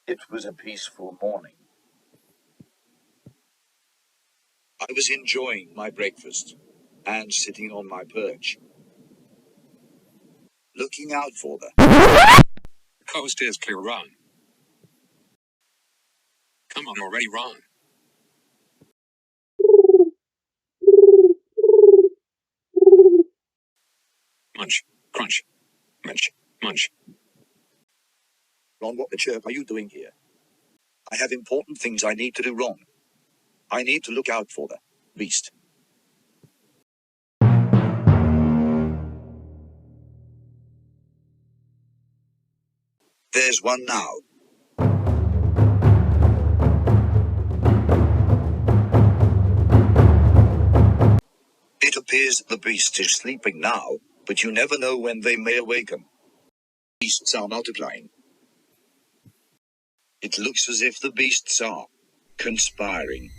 It was a peaceful morning. I was enjoying my breakfast and sitting on my perch, looking out for the Coast is clear, run. Come on already, run. Munch, crunch, munch, munch. Ron, what the chirp are you doing here? I have important things I need to do, Ron. I need to look out for the beast. There's one now. It appears the beast is sleeping now, but you never know when they may awaken. Beasts are multiplying. It looks as if the beasts are conspiring.